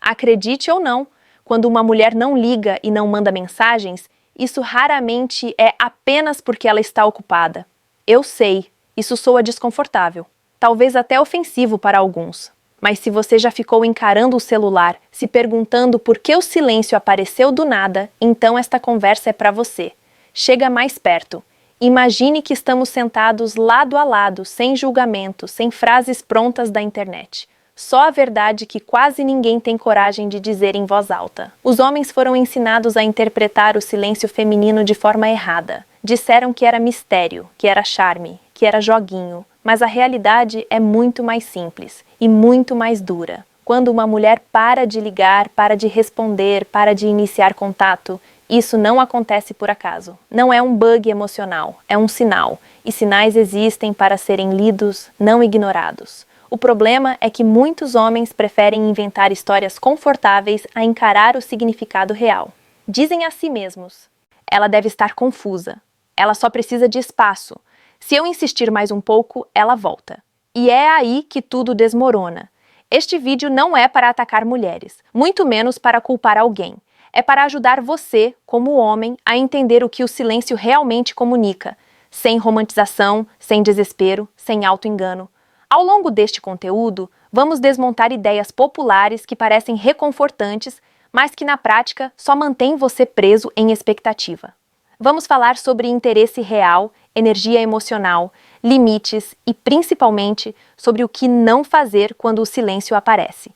Acredite ou não, quando uma mulher não liga e não manda mensagens, isso raramente é apenas porque ela está ocupada. Eu sei, isso soa desconfortável, talvez até ofensivo para alguns. Mas se você já ficou encarando o celular, se perguntando por que o silêncio apareceu do nada, então esta conversa é para você. Chega mais perto. Imagine que estamos sentados lado a lado, sem julgamento, sem frases prontas da internet. Só a verdade que quase ninguém tem coragem de dizer em voz alta. Os homens foram ensinados a interpretar o silêncio feminino de forma errada. Disseram que era mistério, que era charme, que era joguinho. Mas a realidade é muito mais simples e muito mais dura. Quando uma mulher para de ligar, para de responder, para de iniciar contato, isso não acontece por acaso. Não é um bug emocional, é um sinal. E sinais existem para serem lidos, não ignorados. O problema é que muitos homens preferem inventar histórias confortáveis a encarar o significado real. Dizem a si mesmos: ela deve estar confusa. Ela só precisa de espaço. Se eu insistir mais um pouco, ela volta. E é aí que tudo desmorona. Este vídeo não é para atacar mulheres, muito menos para culpar alguém. É para ajudar você, como homem, a entender o que o silêncio realmente comunica, sem romantização, sem desespero, sem auto-engano. Ao longo deste conteúdo, vamos desmontar ideias populares que parecem reconfortantes, mas que na prática só mantêm você preso em expectativa. Vamos falar sobre interesse real, energia emocional, limites e, principalmente, sobre o que não fazer quando o silêncio aparece.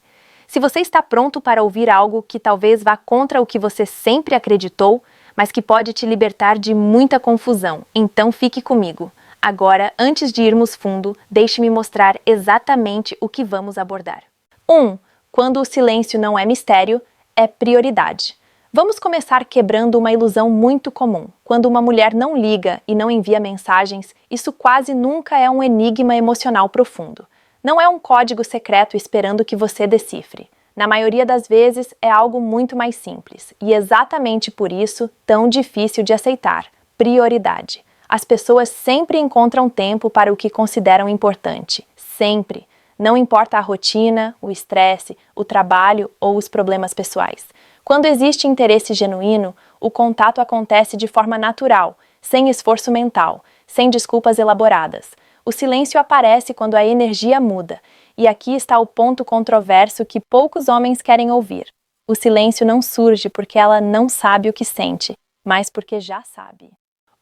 Se você está pronto para ouvir algo que talvez vá contra o que você sempre acreditou, mas que pode te libertar de muita confusão, então fique comigo. Agora, antes de irmos fundo, deixe-me mostrar exatamente o que vamos abordar. 1. Quando o silêncio não é mistério, é prioridade. Vamos começar quebrando uma ilusão muito comum. Quando uma mulher não liga e não envia mensagens, isso quase nunca é um enigma emocional profundo. Não é um código secreto esperando que você decifre. Na maioria das vezes, é algo muito mais simples. E exatamente por isso, tão difícil de aceitar. Prioridade. As pessoas sempre encontram tempo para o que consideram importante. Sempre. Não importa a rotina, o estresse, o trabalho ou os problemas pessoais. Quando existe interesse genuíno, o contato acontece de forma natural, sem esforço mental, sem desculpas elaboradas. O silêncio aparece quando a energia muda, e aqui está o ponto controverso que poucos homens querem ouvir. O silêncio não surge porque ela não sabe o que sente, mas porque já sabe.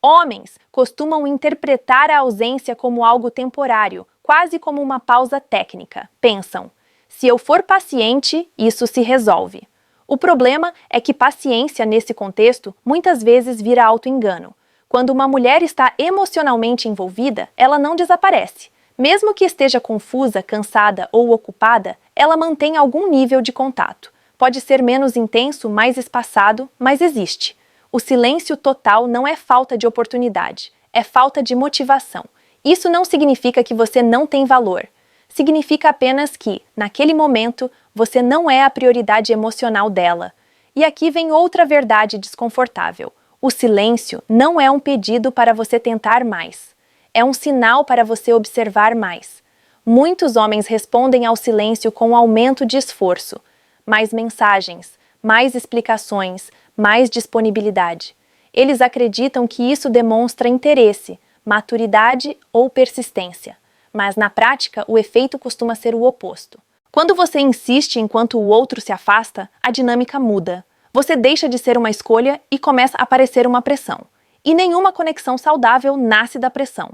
Homens costumam interpretar a ausência como algo temporário, quase como uma pausa técnica. Pensam: se eu for paciente, isso se resolve. O problema é que paciência nesse contexto muitas vezes vira auto-engano. Quando uma mulher está emocionalmente envolvida, ela não desaparece. Mesmo que esteja confusa, cansada ou ocupada, ela mantém algum nível de contato. Pode ser menos intenso, mais espaçado, mas existe. O silêncio total não é falta de oportunidade, é falta de motivação. Isso não significa que você não tem valor. Significa apenas que, naquele momento, você não é a prioridade emocional dela. E aqui vem outra verdade desconfortável. O silêncio não é um pedido para você tentar mais. É um sinal para você observar mais. Muitos homens respondem ao silêncio com aumento de esforço. Mais mensagens, mais explicações, mais disponibilidade. Eles acreditam que isso demonstra interesse, maturidade ou persistência. Mas na prática, o efeito costuma ser o oposto. Quando você insiste enquanto o outro se afasta, a dinâmica muda. Você deixa de ser uma escolha e começa a parecer uma pressão. E nenhuma conexão saudável nasce da pressão.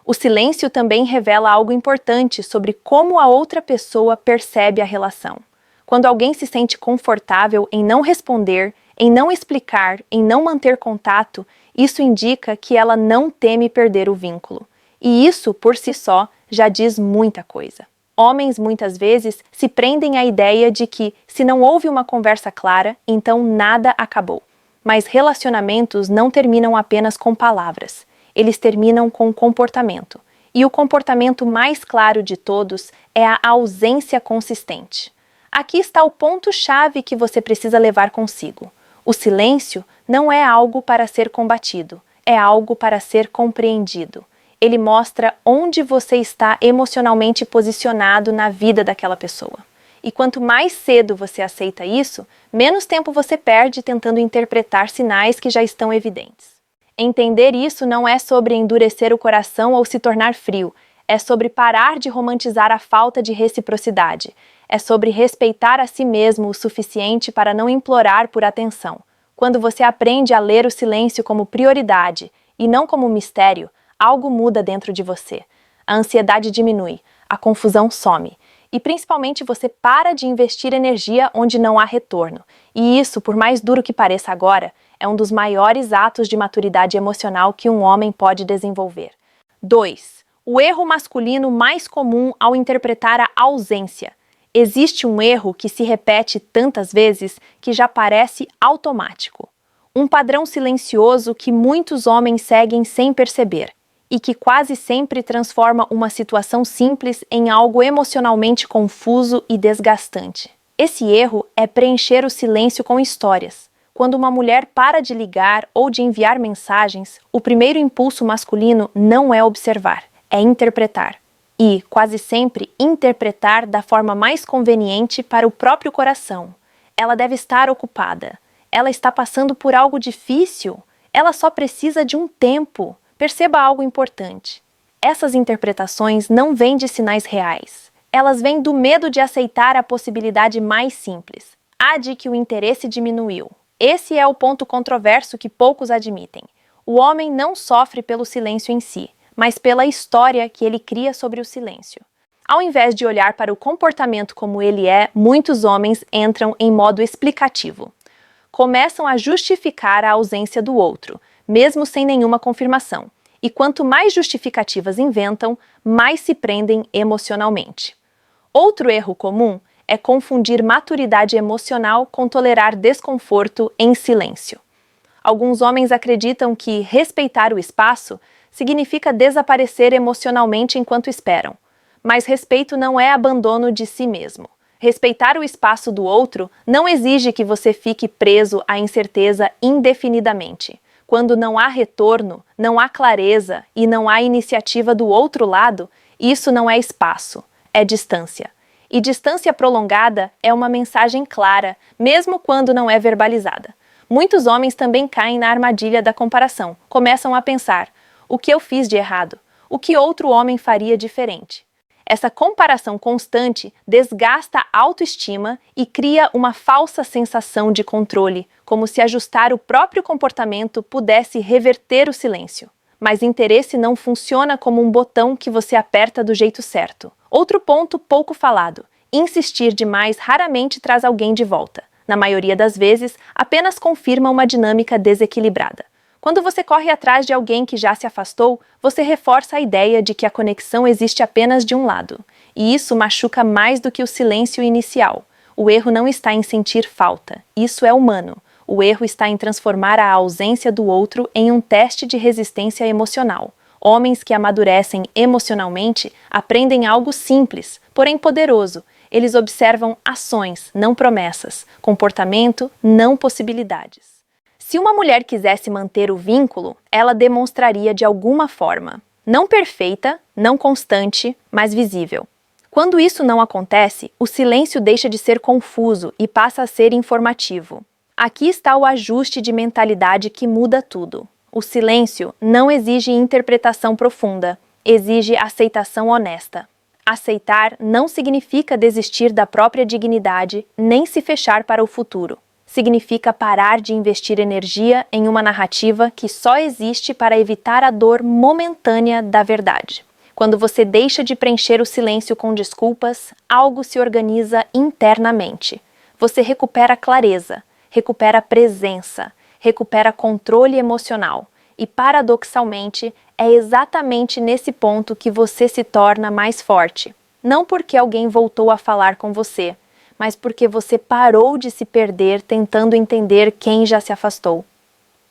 O silêncio também revela algo importante sobre como a outra pessoa percebe a relação. Quando alguém se sente confortável em não responder, em não explicar, em não manter contato, isso indica que ela não teme perder o vínculo. E isso, por si só, já diz muita coisa. Homens, muitas vezes, se prendem à ideia de que, se não houve uma conversa clara, então nada acabou. Mas relacionamentos não terminam apenas com palavras. Eles terminam com comportamento. E o comportamento mais claro de todos é a ausência consistente. Aqui está o ponto-chave que você precisa levar consigo. O silêncio não é algo para ser combatido, é algo para ser compreendido. Ele mostra onde você está emocionalmente posicionado na vida daquela pessoa. E quanto mais cedo você aceita isso, menos tempo você perde tentando interpretar sinais que já estão evidentes. Entender isso não é sobre endurecer o coração ou se tornar frio, é sobre parar de romantizar a falta de reciprocidade, é sobre respeitar a si mesmo o suficiente para não implorar por atenção. Quando você aprende a ler o silêncio como prioridade e não como mistério, algo muda dentro de você. A ansiedade diminui, a confusão some. E principalmente você para de investir energia onde não há retorno. E isso, por mais duro que pareça agora, é um dos maiores atos de maturidade emocional que um homem pode desenvolver. 2. O erro masculino mais comum ao interpretar a ausência. Existe um erro que se repete tantas vezes que já parece automático. Um padrão silencioso que muitos homens seguem sem perceber e que quase sempre transforma uma situação simples em algo emocionalmente confuso e desgastante. Esse erro é preencher o silêncio com histórias. Quando uma mulher para de ligar ou de enviar mensagens, o primeiro impulso masculino não é observar, é interpretar. E, quase sempre, interpretar da forma mais conveniente para o próprio coração. Ela deve estar ocupada. Ela está passando por algo difícil. Ela só precisa de um tempo. Perceba algo importante. Essas interpretações não vêm de sinais reais. Elas vêm do medo de aceitar a possibilidade mais simples, a de que o interesse diminuiu. Esse é o ponto controverso que poucos admitem. O homem não sofre pelo silêncio em si, mas pela história que ele cria sobre o silêncio. Ao invés de olhar para o comportamento como ele é, muitos homens entram em modo explicativo. Começam a justificar a ausência do outro, mesmo sem nenhuma confirmação. E quanto mais justificativas inventam, mais se prendem emocionalmente. Outro erro comum é confundir maturidade emocional com tolerar desconforto em silêncio. Alguns homens acreditam que respeitar o espaço significa desaparecer emocionalmente enquanto esperam. Mas respeito não é abandono de si mesmo. Respeitar o espaço do outro não exige que você fique preso à incerteza indefinidamente. Quando não há retorno, não há clareza e não há iniciativa do outro lado, isso não é espaço, é distância. E distância prolongada é uma mensagem clara, mesmo quando não é verbalizada. Muitos homens também caem na armadilha da comparação. Começam a pensar: o que eu fiz de errado? O que outro homem faria diferente? Essa comparação constante desgasta a autoestima e cria uma falsa sensação de controle, como se ajustar o próprio comportamento pudesse reverter o silêncio. Mas interesse não funciona como um botão que você aperta do jeito certo. Outro ponto pouco falado: insistir demais raramente traz alguém de volta. Na maioria das vezes, apenas confirma uma dinâmica desequilibrada. Quando você corre atrás de alguém que já se afastou, você reforça a ideia de que a conexão existe apenas de um lado. E isso machuca mais do que o silêncio inicial. O erro não está em sentir falta. Isso é humano. O erro está em transformar a ausência do outro em um teste de resistência emocional. Homens que amadurecem emocionalmente aprendem algo simples, porém poderoso. Eles observam ações, não promessas, comportamento, não possibilidades. Se uma mulher quisesse manter o vínculo, ela demonstraria de alguma forma. Não perfeita, não constante, mas visível. Quando isso não acontece, o silêncio deixa de ser confuso e passa a ser informativo. Aqui está o ajuste de mentalidade que muda tudo. O silêncio não exige interpretação profunda, exige aceitação honesta. Aceitar não significa desistir da própria dignidade, nem se fechar para o futuro. Significa parar de investir energia em uma narrativa que só existe para evitar a dor momentânea da verdade. Quando você deixa de preencher o silêncio com desculpas, algo se organiza internamente. Você recupera clareza, recupera presença, recupera controle emocional. E, paradoxalmente, é exatamente nesse ponto que você se torna mais forte. Não porque alguém voltou a falar com você, mas porque você parou de se perder tentando entender quem já se afastou.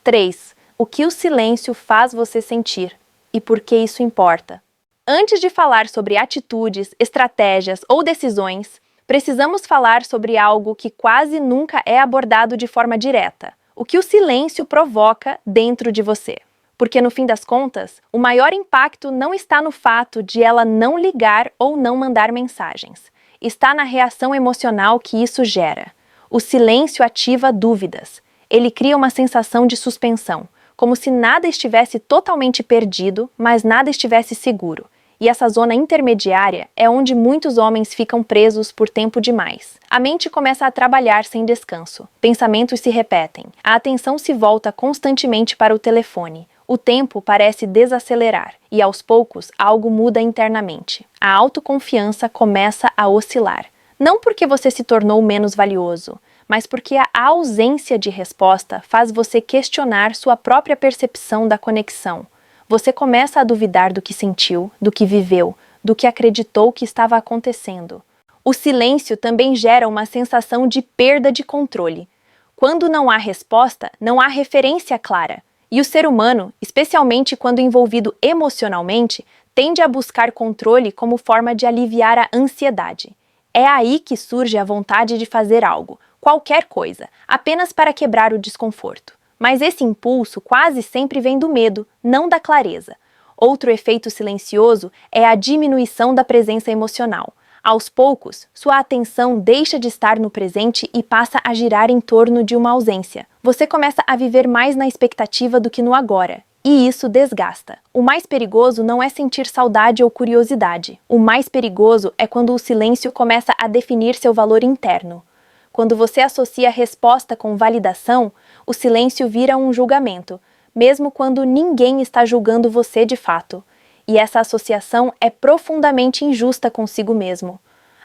3. O que o silêncio faz você sentir e por que isso importa? Antes de falar sobre atitudes, estratégias ou decisões, precisamos falar sobre algo que quase nunca é abordado de forma direta: o que o silêncio provoca dentro de você. Porque, no fim das contas, o maior impacto não está no fato de ela não ligar ou não mandar mensagens. Está na reação emocional que isso gera. O silêncio ativa dúvidas. Ele cria uma sensação de suspensão, como se nada estivesse totalmente perdido, mas nada estivesse seguro. E essa zona intermediária é onde muitos homens ficam presos por tempo demais. A mente começa a trabalhar sem descanso. Pensamentos se repetem. A atenção se volta constantemente para o telefone. O tempo parece desacelerar e, aos poucos, algo muda internamente. A autoconfiança começa a oscilar. Não porque você se tornou menos valioso, mas porque a ausência de resposta faz você questionar sua própria percepção da conexão. Você começa a duvidar do que sentiu, do que viveu, do que acreditou que estava acontecendo. O silêncio também gera uma sensação de perda de controle. Quando não há resposta, não há referência clara. E o ser humano, especialmente quando envolvido emocionalmente, tende a buscar controle como forma de aliviar a ansiedade. É aí que surge a vontade de fazer algo, qualquer coisa, apenas para quebrar o desconforto. Mas esse impulso quase sempre vem do medo, não da clareza. Outro efeito silencioso é a diminuição da presença emocional. Aos poucos, sua atenção deixa de estar no presente e passa a girar em torno de uma ausência. Você começa a viver mais na expectativa do que no agora. E isso desgasta. O mais perigoso não é sentir saudade ou curiosidade. O mais perigoso é quando o silêncio começa a definir seu valor interno. Quando você associa resposta com validação, o silêncio vira um julgamento, mesmo quando ninguém está julgando você de fato. E essa associação é profundamente injusta consigo mesmo.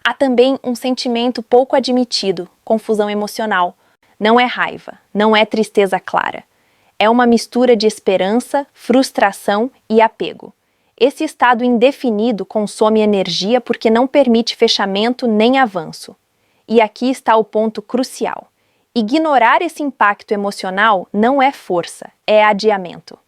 Há também um sentimento pouco admitido, confusão emocional. Não é raiva, não é tristeza clara. É uma mistura de esperança, frustração e apego. Esse estado indefinido consome energia porque não permite fechamento nem avanço. E aqui está o ponto crucial. Ignorar esse impacto emocional não é força, é adiamento.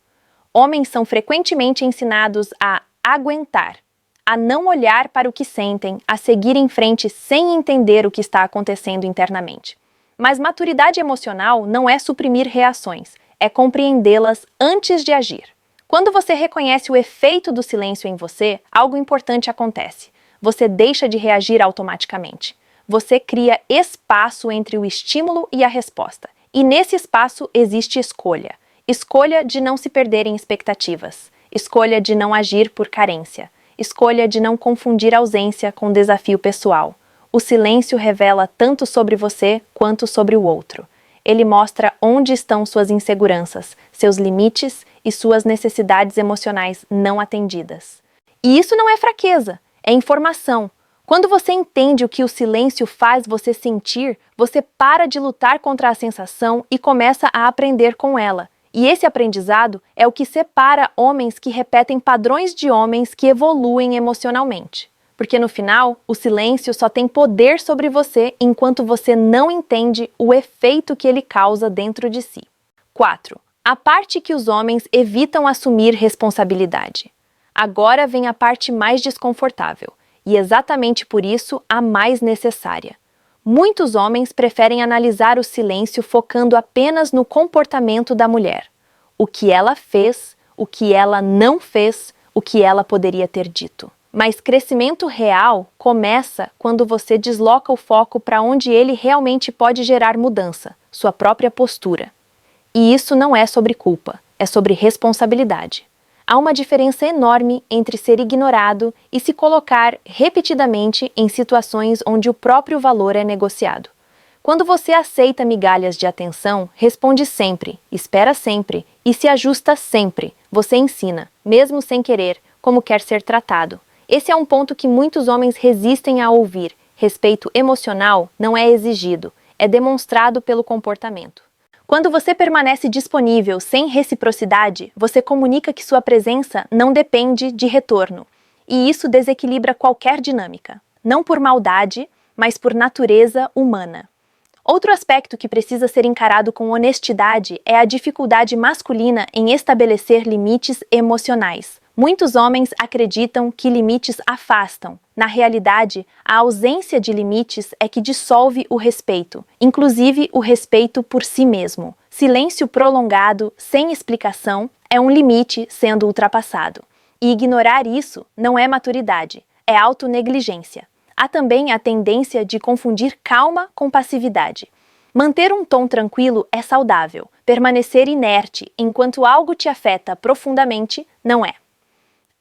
Homens são frequentemente ensinados a aguentar, a não olhar para o que sentem, a seguir em frente sem entender o que está acontecendo internamente. Mas maturidade emocional não é suprimir reações, é compreendê-las antes de agir. Quando você reconhece o efeito do silêncio em você, algo importante acontece. Você deixa de reagir automaticamente. Você cria espaço entre o estímulo e a resposta. E nesse espaço existe escolha. Escolha de não se perder em expectativas. Escolha de não agir por carência. Escolha de não confundir ausência com desafio pessoal. O silêncio revela tanto sobre você quanto sobre o outro. Ele mostra onde estão suas inseguranças, seus limites e suas necessidades emocionais não atendidas. E isso não é fraqueza, é informação. Quando você entende o que o silêncio faz você sentir, você para de lutar contra a sensação e começa a aprender com ela. E esse aprendizado é o que separa homens que repetem padrões de homens que evoluem emocionalmente. Porque no final, o silêncio só tem poder sobre você enquanto você não entende o efeito que ele causa dentro de si. 4. A parte que os homens evitam assumir responsabilidade. Agora vem a parte mais desconfortável. E exatamente por isso a mais necessária. Muitos homens preferem analisar o silêncio focando apenas no comportamento da mulher. O que ela fez, o que ela não fez, o que ela poderia ter dito. Mas crescimento real começa quando você desloca o foco para onde ele realmente pode gerar mudança, sua própria postura. E isso não é sobre culpa, é sobre responsabilidade. Há uma diferença enorme entre ser ignorado e se colocar repetidamente em situações onde o próprio valor é negociado. Quando você aceita migalhas de atenção, responde sempre, espera sempre e se ajusta sempre. Você ensina, mesmo sem querer, como quer ser tratado. Esse é um ponto que muitos homens resistem a ouvir. Respeito emocional não é exigido, é demonstrado pelo comportamento. Quando você permanece disponível sem reciprocidade, você comunica que sua presença não depende de retorno. E isso desequilibra qualquer dinâmica. Não por maldade, mas por natureza humana. Outro aspecto que precisa ser encarado com honestidade é a dificuldade masculina em estabelecer limites emocionais. Muitos homens acreditam que limites afastam. Na realidade, a ausência de limites é que dissolve o respeito, inclusive o respeito por si mesmo. Silêncio prolongado, sem explicação, é um limite sendo ultrapassado. E ignorar isso não é maturidade, é autonegligência. Há também a tendência de confundir calma com passividade. Manter um tom tranquilo é saudável. Permanecer inerte enquanto algo te afeta profundamente não é.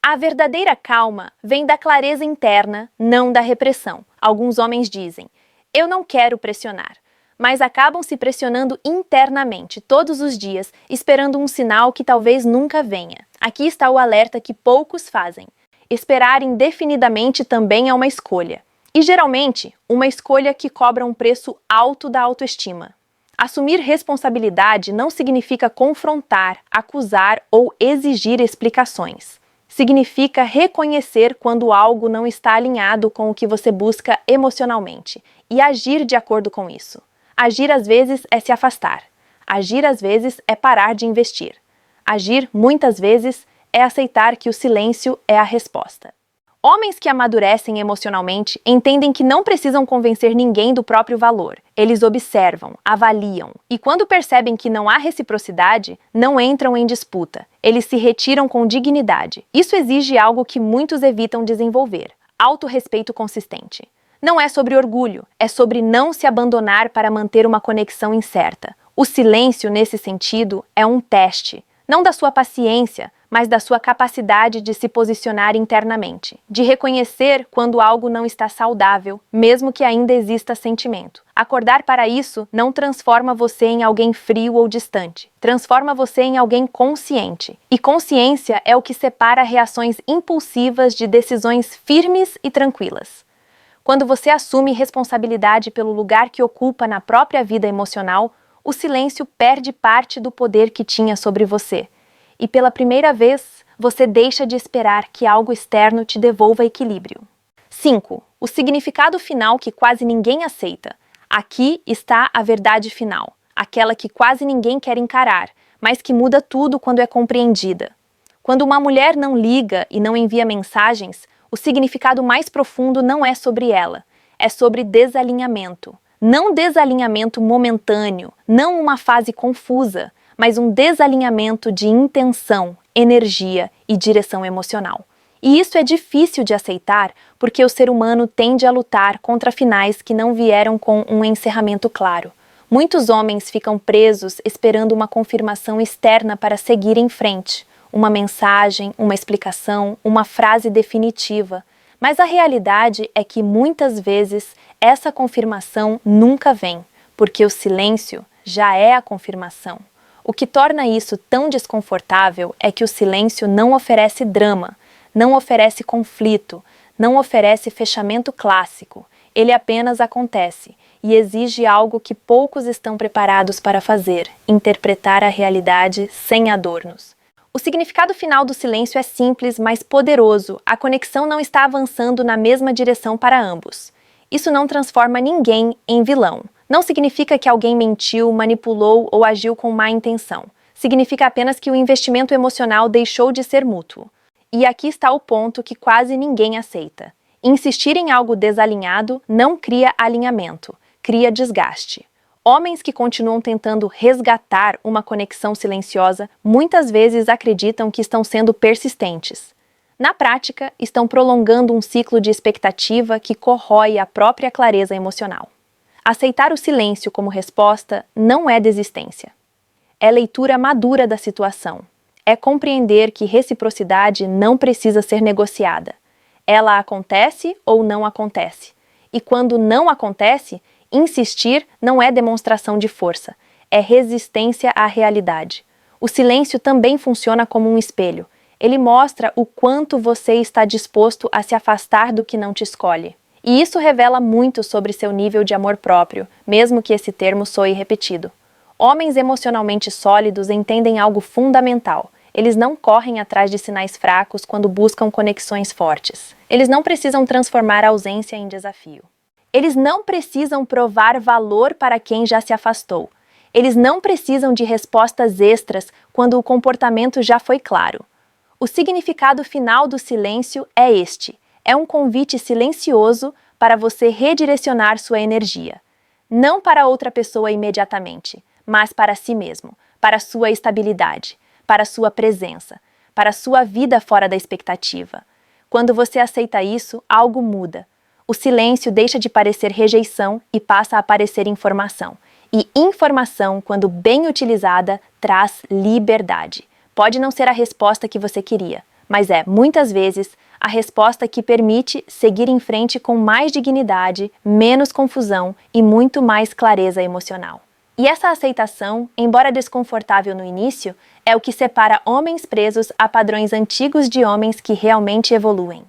A verdadeira calma vem da clareza interna, não da repressão. Alguns homens dizem: "Eu não quero pressionar", mas acabam se pressionando internamente todos os dias, esperando um sinal que talvez nunca venha. Aqui está o alerta que poucos fazem. Esperar indefinidamente também é uma escolha. E geralmente, uma escolha que cobra um preço alto da autoestima. Assumir responsabilidade não significa confrontar, acusar ou exigir explicações. Significa reconhecer quando algo não está alinhado com o que você busca emocionalmente e agir de acordo com isso. Agir às vezes é se afastar. Agir às vezes é parar de investir. Agir, muitas vezes, é aceitar que o silêncio é a resposta. Homens que amadurecem emocionalmente entendem que não precisam convencer ninguém do próprio valor. Eles observam, avaliam e, quando percebem que não há reciprocidade, não entram em disputa. Eles se retiram com dignidade. Isso exige algo que muitos evitam desenvolver: autorrespeito consistente. Não é sobre orgulho, é sobre não se abandonar para manter uma conexão incerta. O silêncio, nesse sentido, é um teste, não da sua paciência, mas da sua capacidade de se posicionar internamente, de reconhecer quando algo não está saudável, mesmo que ainda exista sentimento. Acordar para isso não transforma você em alguém frio ou distante, transforma você em alguém consciente. E consciência é o que separa reações impulsivas de decisões firmes e tranquilas. Quando você assume responsabilidade pelo lugar que ocupa na própria vida emocional, o silêncio perde parte do poder que tinha sobre você. E pela primeira vez, você deixa de esperar que algo externo te devolva equilíbrio. 5. O significado final que quase ninguém aceita. Aqui está a verdade final, aquela que quase ninguém quer encarar, mas que muda tudo quando é compreendida. Quando uma mulher não liga e não envia mensagens, o significado mais profundo não é sobre ela, é sobre desalinhamento. Não desalinhamento momentâneo, não uma fase confusa, mas um desalinhamento de intenção, energia e direção emocional. E isso é difícil de aceitar porque o ser humano tende a lutar contra finais que não vieram com um encerramento claro. Muitos homens ficam presos esperando uma confirmação externa para seguir em frente, uma mensagem, uma explicação, uma frase definitiva. Mas a realidade é que muitas vezes essa confirmação nunca vem, porque o silêncio já é a confirmação. O que torna isso tão desconfortável é que o silêncio não oferece drama, não oferece conflito, não oferece fechamento clássico. Ele apenas acontece e exige algo que poucos estão preparados para fazer: interpretar a realidade sem adornos. O significado final do silêncio é simples, mas poderoso. A conexão não está avançando na mesma direção para ambos. Isso não transforma ninguém em vilão. Não significa que alguém mentiu, manipulou ou agiu com má intenção. Significa apenas que o investimento emocional deixou de ser mútuo. E aqui está o ponto que quase ninguém aceita. Insistir em algo desalinhado não cria alinhamento, cria desgaste. Homens que continuam tentando resgatar uma conexão silenciosa muitas vezes acreditam que estão sendo persistentes. Na prática, estão prolongando um ciclo de expectativa que corrói a própria clareza emocional. Aceitar o silêncio como resposta não é desistência. É leitura madura da situação. É compreender que reciprocidade não precisa ser negociada. Ela acontece ou não acontece. E quando não acontece, insistir não é demonstração de força, é resistência à realidade. O silêncio também funciona como um espelho. Ele mostra o quanto você está disposto a se afastar do que não te escolhe. E isso revela muito sobre seu nível de amor próprio, mesmo que esse termo soe repetido. Homens emocionalmente sólidos entendem algo fundamental. Eles não correm atrás de sinais fracos quando buscam conexões fortes. Eles não precisam transformar a ausência em desafio. Eles não precisam provar valor para quem já se afastou. Eles não precisam de respostas extras quando o comportamento já foi claro. O significado final do silêncio é este: é um convite silencioso para você redirecionar sua energia. Não para outra pessoa imediatamente, mas para si mesmo, para sua estabilidade, para sua presença, para sua vida fora da expectativa. Quando você aceita isso, algo muda. O silêncio deixa de parecer rejeição e passa a parecer informação. E informação, quando bem utilizada, traz liberdade. Pode não ser a resposta que você queria, mas é, muitas vezes, a resposta que permite seguir em frente com mais dignidade, menos confusão e muito mais clareza emocional. E essa aceitação, embora desconfortável no início, é o que separa homens presos a padrões antigos de homens que realmente evoluem.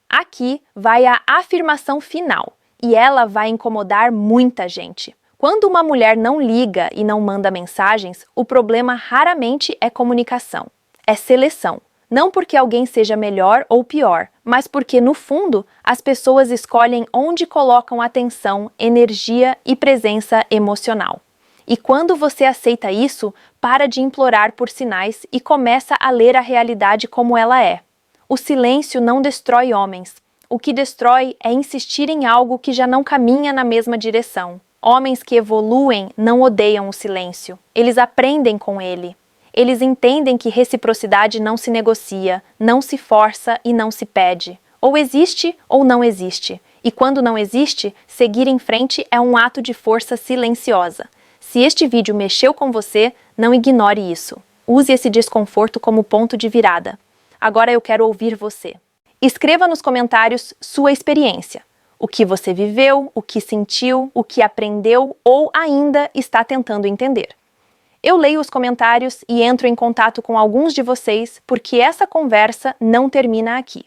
Aqui vai a afirmação final, e ela vai incomodar muita gente. Quando uma mulher não liga e não manda mensagens, o problema raramente é comunicação, é seleção. Não porque alguém seja melhor ou pior, mas porque, no fundo, as pessoas escolhem onde colocam atenção, energia e presença emocional. E quando você aceita isso, para de implorar por sinais e começa a ler a realidade como ela é. O silêncio não destrói homens. O que destrói é insistir em algo que já não caminha na mesma direção. Homens que evoluem não odeiam o silêncio. Eles aprendem com ele. Eles entendem que reciprocidade não se negocia, não se força e não se pede. Ou existe ou não existe. E quando não existe, seguir em frente é um ato de força silenciosa. Se este vídeo mexeu com você, não ignore isso. Use esse desconforto como ponto de virada. Agora eu quero ouvir você. Escreva nos comentários sua experiência. O que você viveu, o que sentiu, o que aprendeu ou ainda está tentando entender. Eu leio os comentários e entro em contato com alguns de vocês porque essa conversa não termina aqui.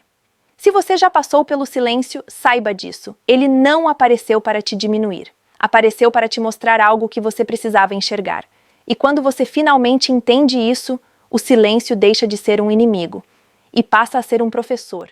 Se você já passou pelo silêncio, saiba disso. Ele não apareceu para te diminuir. Apareceu para te mostrar algo que você precisava enxergar. E quando você finalmente entende isso, o silêncio deixa de ser um inimigo e passa a ser um professor.